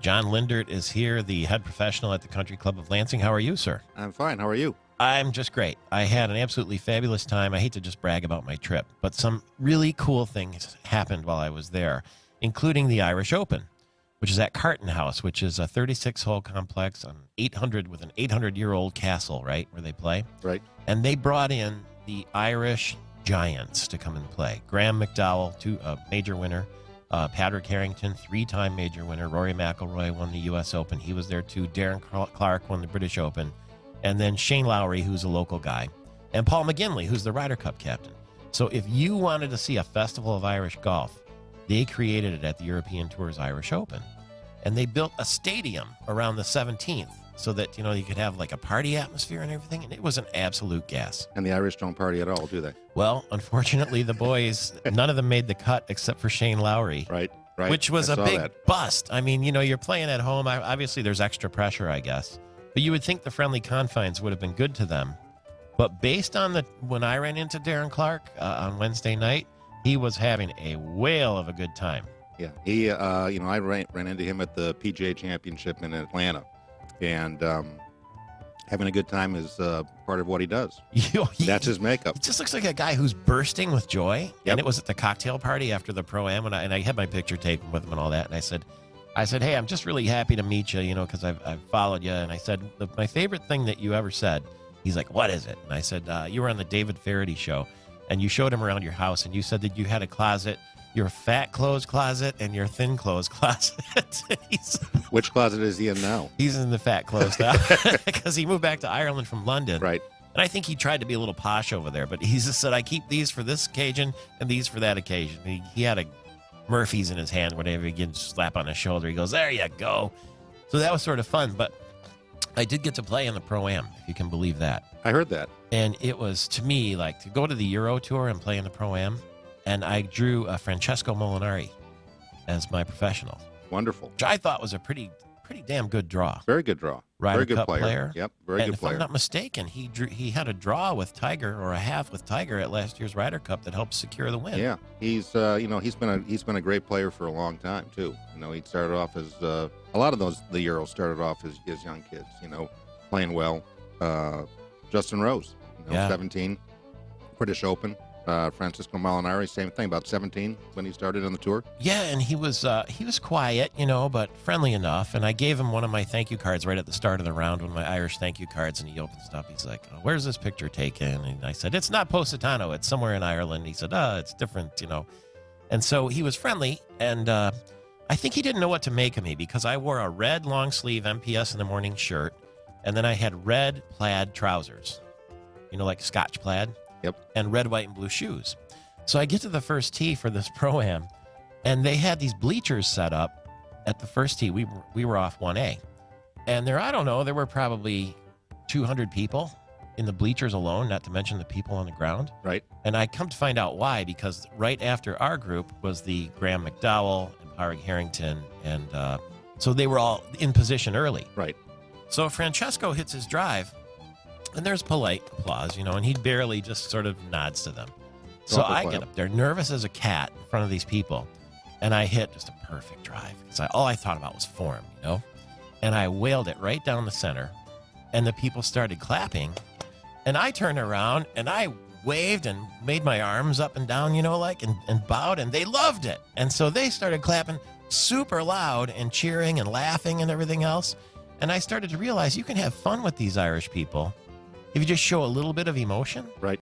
John Lindert is here, the head professional at the Country Club of Lansing. How are you, sir? I'm fine. How are you? I'm just great. I had an absolutely fabulous time. I hate to just brag about my trip, but some really cool things happened while I was there, including the Irish Open, which is at Carton House, which is a 36-hole complex on 800 with an 800-year-old castle, right, where they play. Right. And they brought in the Irish Giants to come and play. Graham McDowell, major winner. Patrick Harrington, 3-time major winner. Rory McIlroy won the U.S. Open. He was there too. Darren Clark won the British Open. And then Shane Lowry, who's a local guy. And Paul McGinley, who's the Ryder Cup captain. So if you wanted to see a festival of Irish golf, they created it at the European Tour's Irish Open. And they built a stadium around the 17th so that, you could have like a party atmosphere and everything. And it was an absolute gas. And the Irish don't party at all, do they? Well, unfortunately, the boys, none of them made the cut except for Shane Lowry. Right. Which was a big bust. I mean, you're playing at home. Obviously, there's extra pressure, I guess. But you would think the friendly confines would have been good to them. But based on when I ran into Darren Clark on Wednesday night, he was having a whale of a good time. Yeah. He, I ran into him at the PGA Championship in Atlanta. And having a good time is part of what he does. That's his makeup. He just looks like a guy who's bursting with joy. Yep. And it was at the cocktail party after the Pro-Am, and I had my picture taken with him and all that. And I said, hey, I'm just really happy to meet you, because I've followed you. And I said, my favorite thing that you ever said. He's like, what is it? And I said, you were on the David Faraday show, and you showed him around your house, and you said that you had a closet, your fat clothes closet and your thin clothes closet. Which closet is he in now? He's in the fat clothes now because he moved back to Ireland from London. Right. And I think he tried to be a little posh over there, but he just said, I keep these for this occasion and these for that occasion. He had a Murphy's in his hand whenever he gets slap on his shoulder. He goes, there you go. So that was sort of fun, but I did get to play in the Pro-Am, if you can believe that. I heard that. And it was, to me, like to go to the Euro Tour and play in the Pro-Am. And I drew Francesco Molinari as my professional. Wonderful. Which I thought was a pretty damn good draw. Very good draw. Ryder Very good Cup player. Yep, very good player. If I'm not mistaken, he had a draw with Tiger or a half with Tiger at last year's Ryder Cup that helped secure the win. Yeah, he's been a great player for a long time too. He started off as a lot of the Euros started off as young kids. Playing well. Justin Rose, 17, British Open. Francesco Molinari, same thing, about 17 when he started on the tour. Yeah, and he was quiet, but friendly enough. And I gave him one of my thank you cards right at the start of the round, one of my Irish thank you cards, and he opens it up. He's like, oh, where's this picture taken? And I said, it's not Positano, it's somewhere in Ireland. He said, it's different, And so he was friendly, and I think he didn't know what to make of me because I wore a red long sleeve MPS in the morning shirt, and then I had red plaid trousers, like Scotch plaid. Yep. And red, white, and blue shoes. So I get to the first tee for this Pro-Am, and they had these bleachers set up at the first tee. We were off 1A. And there were probably 200 people in the bleachers alone, not to mention the people on the ground. Right. And I come to find out why, because right after our group was the Graham McDowell and Patrick Harrington, and so they were all in position early. Right. So Francesco hits his drive, and there's polite applause, and he barely just sort of nods to them. So I get up there, nervous as a cat in front of these people, and I hit just a perfect drive. Because all I thought about was form, And I wailed it right down the center, and the people started clapping. And I turned around, and I waved and made my arms up and down, and bowed, and they loved it. And so they started clapping super loud and cheering and laughing and everything else. And I started to realize you can have fun with these Irish people if you just show a little bit of emotion. Right.